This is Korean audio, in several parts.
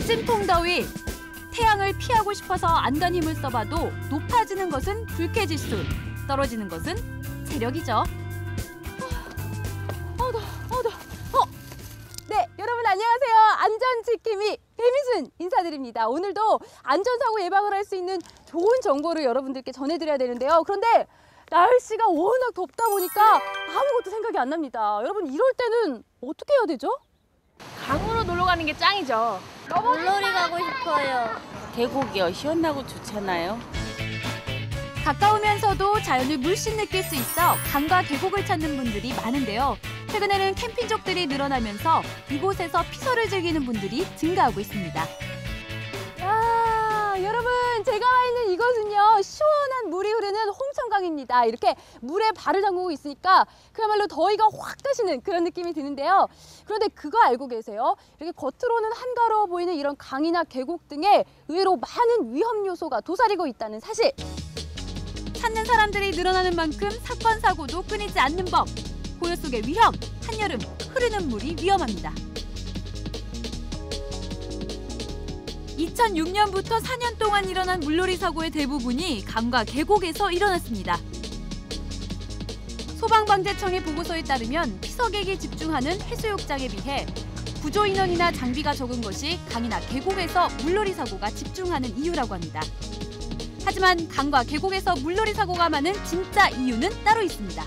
찜통 더위. 태양을 피하고 싶어서 안간 힘을 써봐도 높아지는 것은 불쾌지수, 떨어지는 것은 체력이죠. 네, 여러분 안녕하세요. 안전지킴이 배미순 인사드립니다. 오늘도 안전사고 예방을 할 수 있는 좋은 정보를 여러분들께 전해드려야 되는데요. 그런데 날씨가 워낙 덥다 보니까 아무것도 생각이 안 납니다. 여러분 이럴 때는 어떻게 해야 되죠? 강으로 놀러 가는 게 짱이죠. 물놀이 가고 싶어요. 계곡이요. 시원하고 좋잖아요. 가까우면서도 자연을 물씬 느낄 수 있어 강과 계곡을 찾는 분들이 많은데요. 최근에는 캠핑족들이 늘어나면서 이곳에서 피서를 즐기는 분들이 증가하고 있습니다. 야, 여러분 제가 와 있는 이곳은요. 시원한 물이 흐르는 홍천강입니다. 이렇게 물에 발을 담그고 있으니까 그야말로 더위가 확 가시는 그런 느낌이 드는데요. 그런데 그거 알고 계세요? 이렇게 겉으로는 한가로워 보이는 이런 강이나 계곡 등에 의외로 많은 위험 요소가 도사리고 있다는 사실. 찾는 사람들이 늘어나는 만큼 사건, 사고도 끊이지 않는 법. 고요 속의 위험, 한여름 흐르는 물이 위험합니다. 2006년부터 4년 동안 일어난 물놀이 사고의 대부분이 강과 계곡에서 일어났습니다. 소방방재청의 보고서에 따르면 피서객이 집중하는 해수욕장에 비해 구조 인원이나 장비가 적은 것이 강이나 계곡에서 물놀이 사고가 집중하는 이유라고 합니다. 하지만 강과 계곡에서 물놀이 사고가 많은 진짜 이유는 따로 있습니다.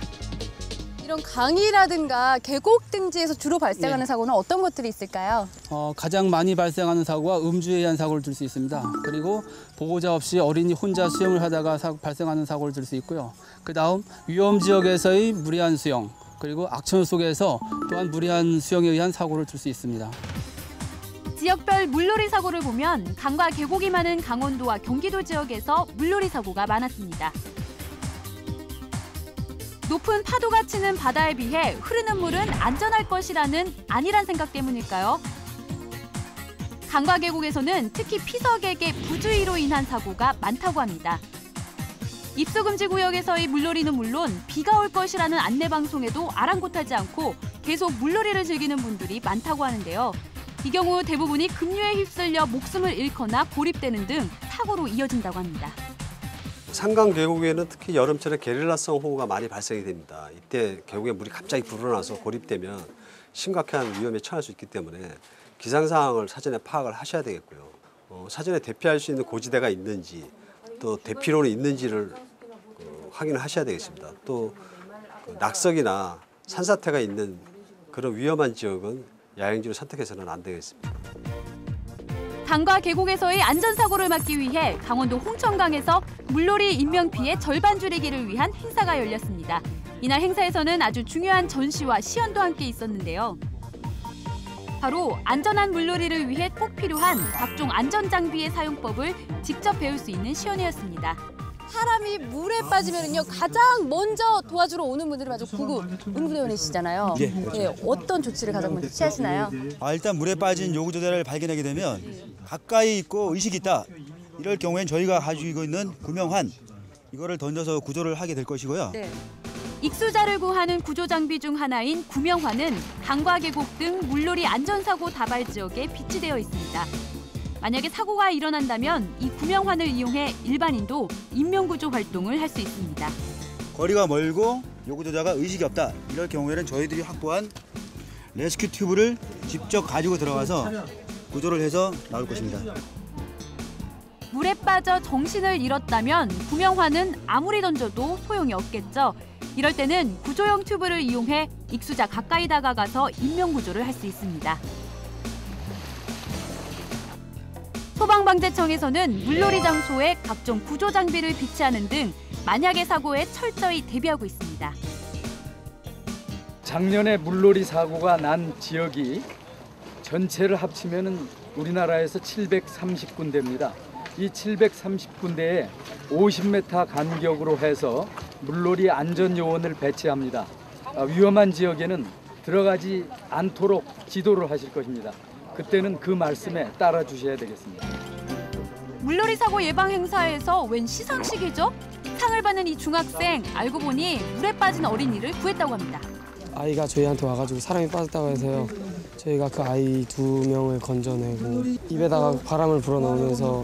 이런 강이라든가 계곡 등지에서 주로 발생하는 사고는 어떤 것들이 있을까요? 가장 많이 발생하는 사고가 음주에 의한 사고를 들 수 있습니다. 그리고 보호자 없이 어린이 혼자 수영을 하다가 발생하는 사고를 들 수 있고요. 그다음 위험 지역에서의 무리한 수영, 그리고 악천 속에서 또한 무리한 수영에 의한 사고를 들 수 있습니다. 지역별 물놀이 사고를 보면 강과 계곡이 많은 강원도와 경기도 지역에서 물놀이 사고가 많았습니다. 높은 파도가 치는 바다에 비해 흐르는 물은 안전할 것이라는 안일한 생각 때문일까요? 강과 계곡에서는 특히 피서객의 부주의로 인한 사고가 많다고 합니다. 입수금지 구역에서의 물놀이는 물론 비가 올 것이라는 안내방송에도 아랑곳하지 않고 계속 물놀이를 즐기는 분들이 많다고 하는데요. 이 경우 대부분이 급류에 휩쓸려 목숨을 잃거나 고립되는 등 사고로 이어진다고 합니다. 산강 계곡에는 특히 여름철에 게릴라성 호우가 많이 발생이 됩니다. 이때 계곡에 물이 갑자기 불어나서 고립되면 심각한 위험에 처할 수 있기 때문에 기상 상황을 사전에 파악을 하셔야 되겠고요. 사전에 대피할 수 있는 고지대가 있는지 또 대피로는 있는지를 확인을 하셔야 되겠습니다. 또 낙석이나 산사태가 있는 그런 위험한 지역은 야영지로 선택해서는 안 되겠습니다. 강과 계곡에서의 안전사고를 막기 위해 강원도 홍천강에서 물놀이 인명피해 절반 줄이기를 위한 행사가 열렸습니다. 이날 행사에서는 아주 중요한 전시와 시연도 함께 있었는데요. 바로 안전한 물놀이를 위해 꼭 필요한 각종 안전장비의 사용법을 직접 배울 수 있는 시연회였습니다. 사람이 물에 빠지면요 가장 먼저 도와주러 오는 분들이 바로 구급 응급대원이시잖아요. 예, 그렇죠. 예, 어떤 조치를 가장 먼저 취하시나요? 일단 물에 빠진 요구조대를 발견하게 되면 가까이 있고 의식이 있다. 이럴 경우엔 저희가 가지고 있는 구명환 이거를 던져서 구조를 하게 될 것이고요. 네. 익수자를 구하는 구조장비 중 하나인 구명환은 강과 계곡 등 물놀이 안전사고 다발 지역에 비치되어 있습니다. 만약에 사고가 일어난다면 이 구명환을 이용해 일반인도 인명구조 활동을 할 수 있습니다. 거리가 멀고 요구조자가 의식이 없다. 이럴 경우에는 저희들이 확보한 레스큐 튜브를 직접 가지고 들어가서 구조를 해서 나올 것입니다. 물에 빠져 정신을 잃었다면 구명환은 아무리 던져도 소용이 없겠죠. 이럴 때는 구조용 튜브를 이용해 익수자 가까이 다가가서 인명구조를 할 수 있습니다. 소방방재청에서는 물놀이 장소에 각종 구조 장비를 비치하는 등 만약의 사고에 철저히 대비하고 있습니다. 작년에 물놀이 사고가 난 지역이 전체를 합치면 우리나라에서 730군데입니다. 이 730군데에 50m 간격으로 해서 물놀이 안전요원을 배치합니다. 위험한 지역에는 들어가지 않도록 지도를 하실 것입니다. 그때는 그 말씀에 따라 주셔야 되겠습니다. 물놀이 사고 예방 행사에서 웬 시상식이죠? 상을 받는 이 중학생, 알고 보니 물에 빠진 어린이를 구했다고 합니다. 아이가 저희한테 와가지고 사람이 빠졌다고 해서요. 저희가 그 아이 2명을 건져내고 입에다가 바람을 불어넣으면서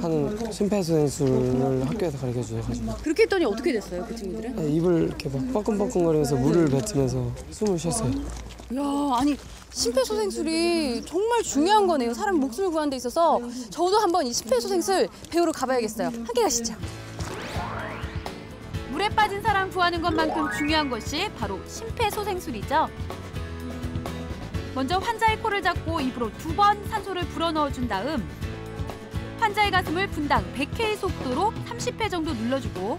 하는 심폐소생술을 학교에서 가르쳐 주셔가지고 그렇게 했더니 어떻게 됐어요, 그 친구들은? 네, 입을 이렇게 막 뻐끔뻐끔거리면서 물을 뱉으면서 숨을 쉬었어요. 야, 아니 심폐소생술이 정말 중요한 거네요. 사람 목숨을 구하는 데 있어서 저도 한번 이 심폐소생술 배우러 가봐야겠어요. 함께 가시죠. 물에 빠진 사람 구하는 것만큼 중요한 것이 바로 심폐소생술이죠. 먼저 환자의 코를 잡고 입으로 2번 산소를 불어넣어준 다음 환자의 가슴을 분당 100회의 속도로 30회 정도 눌러주고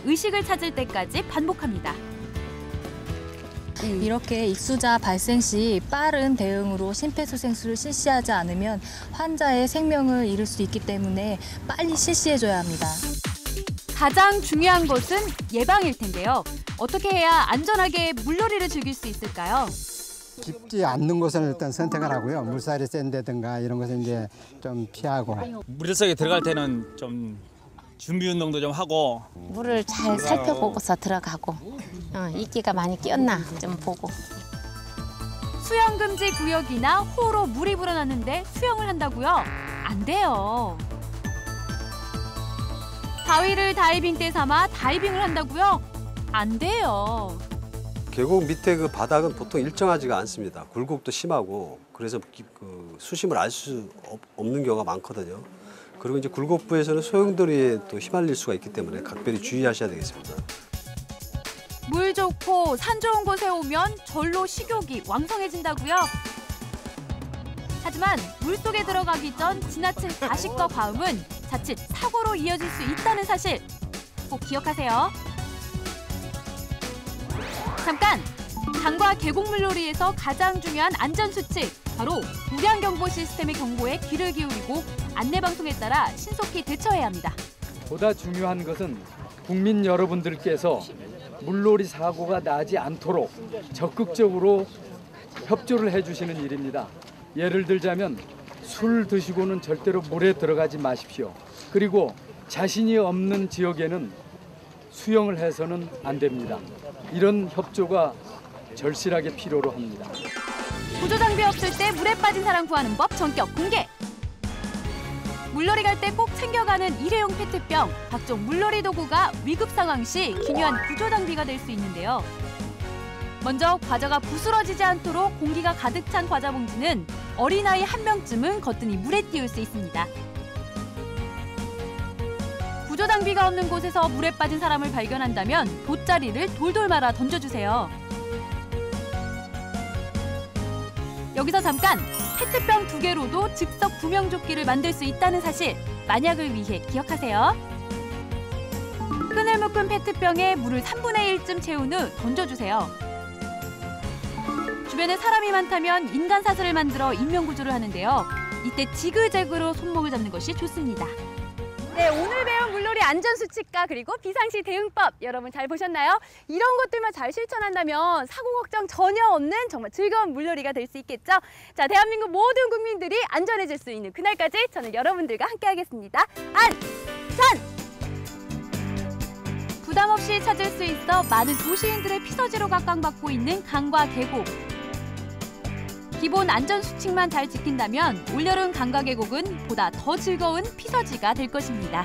의식을 찾을 때까지 반복합니다. 이렇게 익수자 발생 시 빠른 대응으로 심폐소생술을 실시하지 않으면 환자의 생명을 잃을 수 있기 때문에 빨리 실시해줘야 합니다. 가장 중요한 것은 예방일 텐데요. 어떻게 해야 안전하게 물놀이를 즐길 수 있을까요? 깊지 않는 곳을 일단 선택을 하고요. 물살이 센 데든가 이런 것은 이제 좀 피하고. 물속에 들어갈 때는 좀 준비 운동도 좀 하고 물을 잘 살펴보고서 들어가고 이끼가 많이 끼었나 좀 보고. 수영 금지 구역이나 호로 물이 불어났는데 수영을 한다고요? 안 돼요. 바위를 다이빙 대 삼아 다이빙을 한다고요? 안 돼요. 계곡 밑에 그 바닥은 보통 일정하지가 않습니다. 굴곡도 심하고 그래서 그 수심을 알 수 없는 경우가 많거든요. 그리고 이제 굴곡부에서는 소용돌이에 또 휘말릴 수가 있기 때문에 각별히 주의하셔야 되겠습니다. 물 좋고 산 좋은 곳에 오면 절로 식욕이 왕성해진다고요? 하지만 물속에 들어가기 전 지나친 가식과 과음은 자칫 사고로 이어질 수 있다는 사실 꼭 기억하세요. 잠깐! 강과 계곡 물놀이에서 가장 중요한 안전수칙, 바로 우량경보 시스템의 경보에 귀를 기울이고 안내방송에 따라 신속히 대처해야 합니다. 보다 중요한 것은 국민 여러분들께서 물놀이 사고가 나지 않도록 적극적으로 협조를 해주시는 일입니다. 예를 들자면 술 드시고는 절대로 물에 들어가지 마십시오. 그리고 자신이 없는 지역에는 수영을 해서는 안 됩니다. 이런 협조가 절실하게 필요로 합니다. 구조장비 없을 때 물에 빠진 사람 구하는 법 전격 공개! 물놀이 갈 때 꼭 챙겨가는 일회용 페트병, 각종 물놀이 도구가 위급 상황 시 기묘한 구조장비가 될 수 있는데요. 먼저 과자가 부스러지지 않도록 공기가 가득 찬 과자 봉지는 어린아이 1명쯤은 거뜬히 물에 띄울 수 있습니다. 구조장비가 없는 곳에서 물에 빠진 사람을 발견한다면 돗자리를 돌돌 말아 던져주세요. 여기서 잠깐! 페트병 2개로도 즉석 구명조끼를 만들 수 있다는 사실, 만약을 위해 기억하세요. 끈을 묶은 페트병에 물을 3분의 1쯤 채운 후 던져주세요. 주변에 사람이 많다면 인간 사슬을 만들어 인명구조를 하는데요. 이때 지그재그로 손목을 잡는 것이 좋습니다. 네, 오늘 배운 물놀이 안전수칙과 그리고 비상시 대응법 여러분 잘 보셨나요? 이런 것들만 잘 실천한다면 사고 걱정 전혀 없는 정말 즐거운 물놀이가 될 수 있겠죠? 자, 대한민국 모든 국민들이 안전해질 수 있는 그날까지 저는 여러분들과 함께 하겠습니다. 안전! 부담 없이 찾을 수 있어 많은 도시인들의 피서지로 각광받고 있는 강과 계곡. 기본 안전수칙만 잘 지킨다면 올여름 강과 계곡은 보다 더 즐거운 피서지가 될 것입니다.